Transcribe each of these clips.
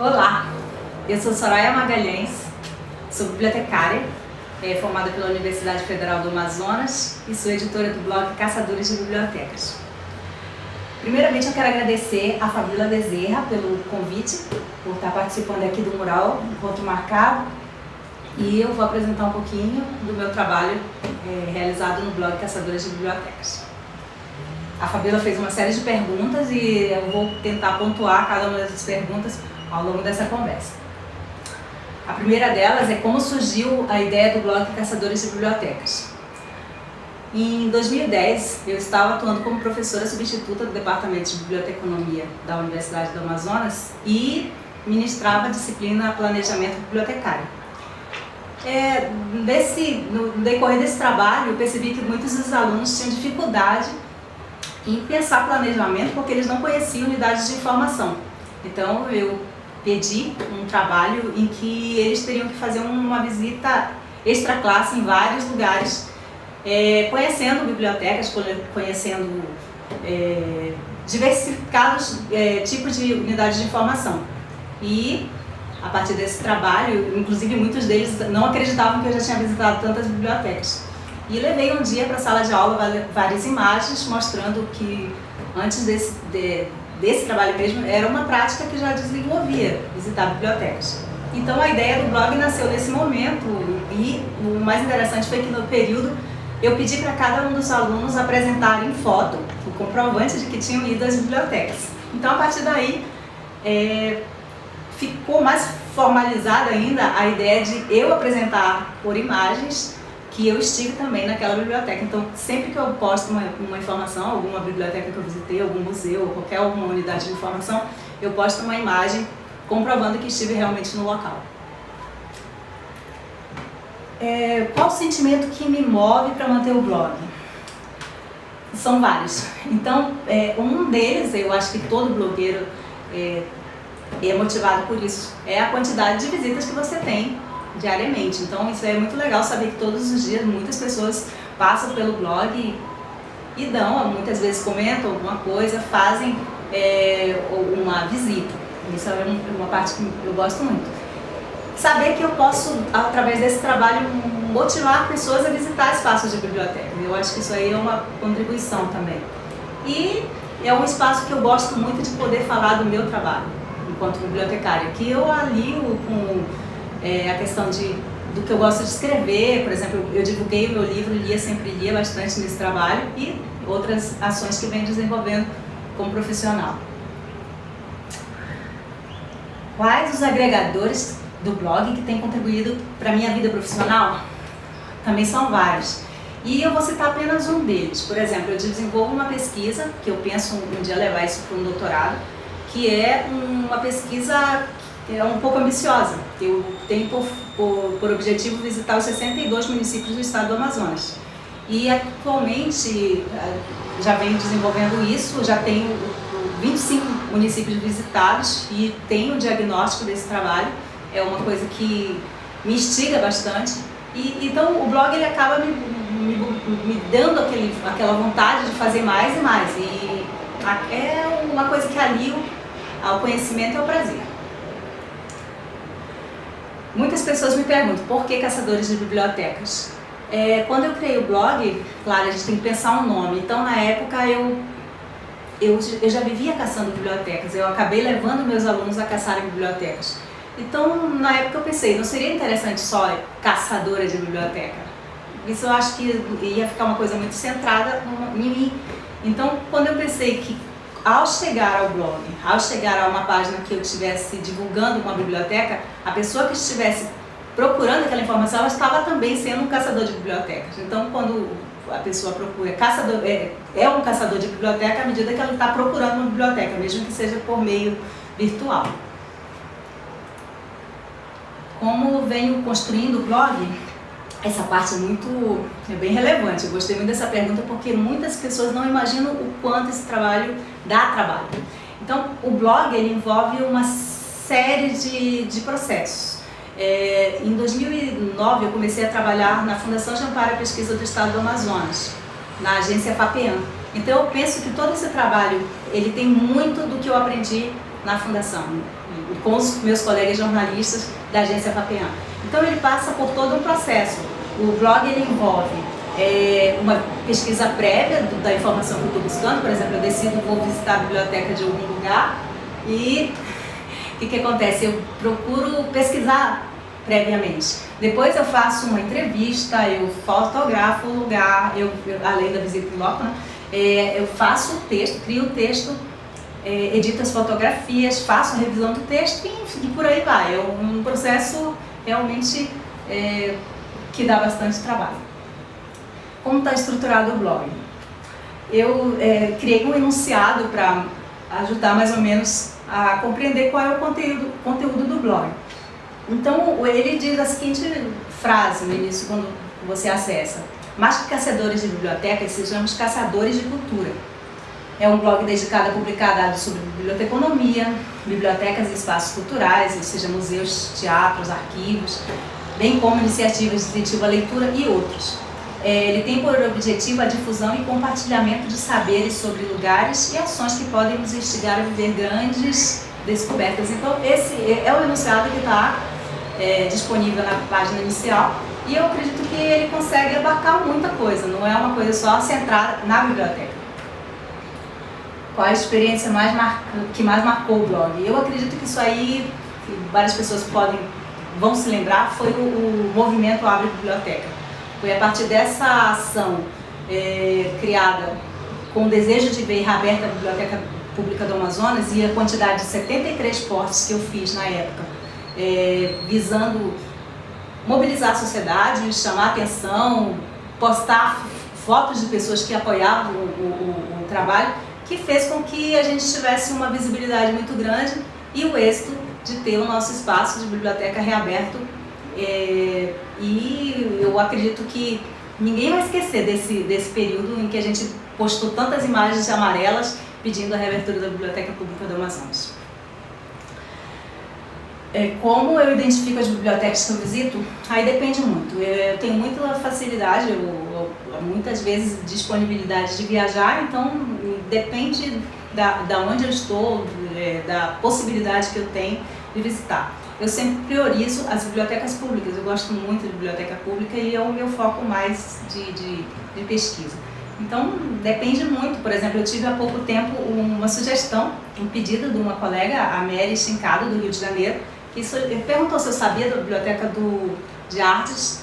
Olá, eu sou Soraya Magalhães, sou bibliotecária, formada pela Universidade Federal do Amazonas e sou editora do blog Caçadores de Bibliotecas. Primeiramente eu quero agradecer a Fabíola Bezerra pelo convite, por estar participando aqui do mural Encontro Marcado, e eu vou apresentar um pouquinho do meu trabalho realizado no blog Caçadores de Bibliotecas. A Fabíola fez uma série de perguntas e eu vou tentar pontuar cada uma dessas perguntas ao longo dessa conversa. A primeira delas é como surgiu a ideia do blog Caçadores de Bibliotecas. Em 2010, eu estava atuando como professora substituta do Departamento de Biblioteconomia da Universidade do Amazonas e ministrava a disciplina Planejamento Bibliotecário. No decorrer desse trabalho, eu percebi que muitos dos alunos tinham dificuldade em pensar planejamento porque eles não conheciam unidades de informação. Então, eu pedi um trabalho em que eles teriam que fazer uma visita extra classe em vários lugares, conhecendo bibliotecas, conhecendo diversificados tipos de unidades de informação. E a partir desse trabalho, inclusive muitos deles não acreditavam que eu já tinha visitado tantas bibliotecas. E levei um dia para a sala de aula várias imagens mostrando que antes desse trabalho mesmo, era uma prática que já desenvolvia, visitar bibliotecas. Então a ideia do blog nasceu nesse momento e o mais interessante foi que no período eu pedi para cada um dos alunos apresentarem em foto o comprovante de que tinham ido às bibliotecas. Então a partir daí ficou mais formalizada ainda a ideia de eu apresentar por imagens que eu estive também naquela biblioteca. Então, sempre que eu posto uma informação, alguma biblioteca que eu visitei, algum museu, ou qualquer uma unidade de informação, eu posto uma imagem comprovando que estive realmente no local. Qual o sentimento que me move para manter o blog? São vários. Então, um deles, eu acho que todo blogueiro é motivado por isso, é a quantidade de visitas que você tem diariamente. Então isso é muito legal saber que todos os dias muitas pessoas passam pelo blog e muitas vezes comentam alguma coisa, fazem uma visita. Isso é uma parte que eu gosto muito. Saber que eu posso, através desse trabalho, motivar pessoas a visitar espaços de biblioteca. Eu acho que isso aí é uma contribuição também. E é um espaço que eu gosto muito de poder falar do meu trabalho enquanto bibliotecária, que eu alio com a questão do que eu gosto de escrever. Por exemplo, eu divulguei o meu livro, sempre lia bastante nesse trabalho, e outras ações que venho desenvolvendo como profissional. Quais os agregadores do blog que têm contribuído para a minha vida profissional? Também são vários. E eu vou citar apenas um deles. Por exemplo, eu desenvolvo uma pesquisa, que eu penso um dia levar isso para um doutorado, que é uma pesquisa um pouco ambiciosa. Eu tenho por objetivo visitar os 62 municípios do estado do Amazonas. E atualmente já venho desenvolvendo isso, já tenho 25 municípios visitados e tenho o diagnóstico desse trabalho. É uma coisa que me instiga bastante. Então o blog ele acaba me dando aquela vontade de fazer mais e mais. E é uma coisa que alio ao conhecimento e ao prazer. Muitas pessoas me perguntam por que Caçadores de Bibliotecas. Quando eu criei o blog, claro, a gente tem que pensar um nome. Então, na época, eu já vivia caçando bibliotecas. Eu acabei levando meus alunos a caçarem bibliotecas. Então, na época, eu pensei, não seria interessante só caçadora de biblioteca? Isso eu acho que ia ficar uma coisa muito centrada em mim. Então, quando eu pensei que ao chegar ao blog, ao chegar a uma página que eu estivesse divulgando uma biblioteca, a pessoa que estivesse procurando aquela informação, ela estava também sendo um caçador de bibliotecas. Então, quando a pessoa procura um caçador de biblioteca à medida que ela está procurando uma biblioteca, mesmo que seja por meio virtual. Como venho construindo o blog? Essa parte é bem relevante. Eu gostei muito dessa pergunta porque muitas pessoas não imaginam o quanto esse trabalho dá trabalho. Então, o blog ele envolve uma série de processos. Em 2009, eu comecei a trabalhar na Fundação de Amparo à Pesquisa do Estado do Amazonas, na agência FAPEAM. Então, eu penso que todo esse trabalho ele tem muito do que eu aprendi na fundação, com os meus colegas jornalistas da agência Vapean. Então ele passa por todo um processo. O blog ele envolve uma pesquisa prévia da informação que eu estou buscando. Por exemplo, eu decido vou visitar a biblioteca de algum lugar e o que acontece? Eu procuro pesquisar previamente. Depois eu faço uma entrevista, eu fotografo o lugar, além da visita em loco, né? Eu faço o texto, crio o texto, edito as fotografias, faço a revisão do texto e por aí vai. É um processo realmente que dá bastante trabalho. Como está estruturado o blog? Eu criei um enunciado para ajudar mais ou menos a compreender qual é o conteúdo do blog. Então ele diz a seguinte frase no início quando você acessa: mais que caçadores de bibliotecas, sejamos caçadores de cultura. É um blog dedicado a publicar dados sobre biblioteconomia, bibliotecas e espaços culturais, ou seja, museus, teatros, arquivos, bem como iniciativas de incentivo à leitura e outros. Ele tem por objetivo a difusão e compartilhamento de saberes sobre lugares e ações que podem nos instigar a viver grandes descobertas. Então esse é o enunciado que está disponível na página inicial e eu acredito que ele consegue abarcar muita coisa, não é uma coisa só centrada na biblioteca. Qual a experiência que mais marcou o blog? Eu acredito que isso aí, que várias pessoas vão se lembrar, foi o movimento Abre Biblioteca. Foi a partir dessa ação criada com o desejo de ver reaberta a Biblioteca Pública do Amazonas e a quantidade de 73 posts que eu fiz na época, visando mobilizar a sociedade, chamar a atenção, postar fotos de pessoas que apoiavam o trabalho, que fez com que a gente tivesse uma visibilidade muito grande e o êxito de ter o nosso espaço de biblioteca reaberto. E eu acredito que ninguém vai esquecer desse período em que a gente postou tantas imagens amarelas pedindo a reabertura da Biblioteca Pública do Amazonas. Como eu identifico as bibliotecas que eu visito? Aí depende muito. Eu tenho muita facilidade, muitas vezes disponibilidade de viajar, então depende da onde eu estou, da possibilidade que eu tenho de visitar. Eu sempre priorizo as bibliotecas públicas, eu gosto muito de biblioteca pública e é o meu foco mais de pesquisa. Então depende muito. Por exemplo, eu tive há pouco tempo uma sugestão, um pedido de uma colega, a Mary Chincado, do Rio de Janeiro, que perguntou se eu sabia da Biblioteca de Artes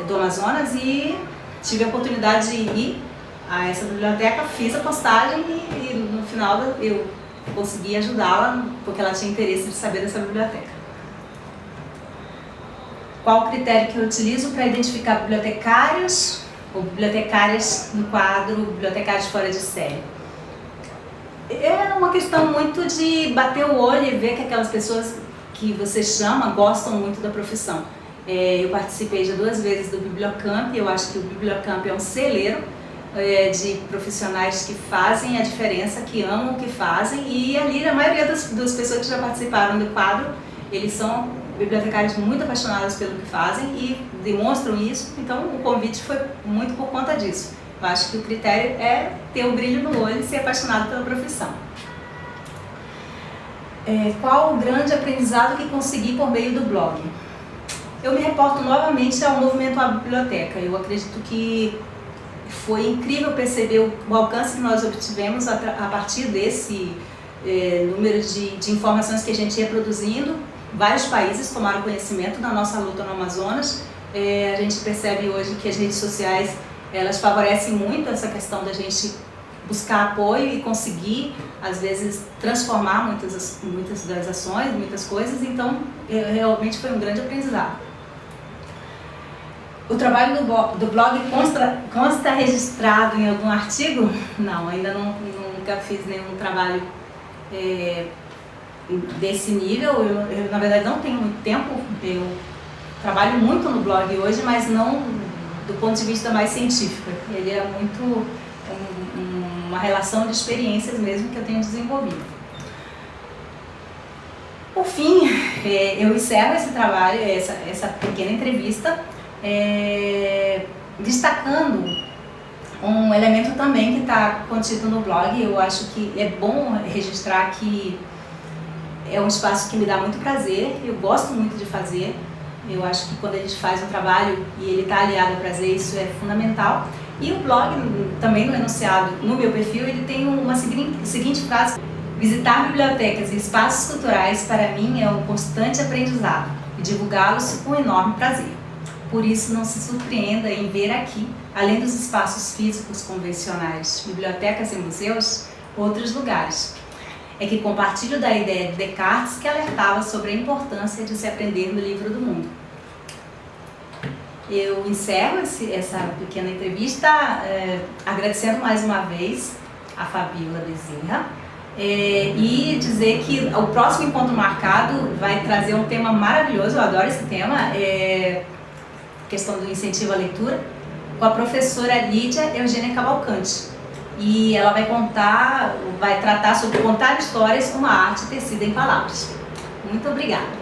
do Amazonas e tive a oportunidade de ir a essa biblioteca, fiz a postagem e no final eu consegui ajudá-la porque ela tinha interesse de saber dessa biblioteca. Qual o critério que eu utilizo para identificar bibliotecários ou bibliotecárias no quadro Bibliotecários Fora de Série? É uma questão muito de bater o olho e ver que aquelas pessoas que você chama gostam muito da profissão. Eu participei já 2 vezes do Bibliocamp, eu acho que o Bibliocamp é um celeiro de profissionais que fazem a diferença, que amam o que fazem, e ali a maioria das pessoas que já participaram do quadro, eles são bibliotecários muito apaixonados pelo que fazem e demonstram isso, então o convite foi muito por conta disso. Eu acho que o critério é ter um brilho no olho e ser apaixonado pela profissão. Qual o grande aprendizado que consegui por meio do blog? Eu me reporto novamente ao movimento A Biblioteca. Eu acredito que foi incrível perceber o alcance que nós obtivemos a partir desse número de informações que a gente ia produzindo. Vários países tomaram conhecimento da nossa luta no Amazonas. A gente percebe hoje que as redes sociais elas favorecem muito essa questão da gente buscar apoio e conseguir, às vezes, transformar muitas das ações, muitas coisas. Então, realmente foi um grande aprendizado. O trabalho do blog consta registrado em algum artigo? Não, ainda nunca fiz nenhum trabalho desse nível. Eu, na verdade, não tenho muito tempo. Eu trabalho muito no blog hoje, mas não do ponto de vista mais científico. Ele é muito uma relação de experiências mesmo que eu tenho desenvolvido. Por fim, eu encerro esse trabalho, essa pequena entrevista, destacando um elemento também que está contido no blog. Eu acho que é bom registrar que é um espaço que me dá muito prazer, eu gosto muito de fazer. Eu acho que quando a gente faz um trabalho e ele está aliado ao prazer, isso é fundamental. E o blog, também no enunciado, no meu perfil, ele tem uma seguinte frase: visitar bibliotecas e espaços culturais para mim é um constante aprendizado e divulgá-los com enorme prazer. Por isso, não se surpreenda em ver aqui, além dos espaços físicos convencionais, bibliotecas e museus, outros lugares. É que compartilho da ideia de Descartes, que alertava sobre a importância de se aprender no livro do mundo. Eu encerro essa pequena entrevista agradecendo mais uma vez a Fabíola Bezerra e dizer que o próximo encontro marcado vai trazer um tema maravilhoso, eu adoro esse tema, questão do incentivo à leitura, com a professora Lídia Eugênia Cavalcante. E ela vai tratar sobre contar histórias, uma arte tecida em palavras. Muito obrigada.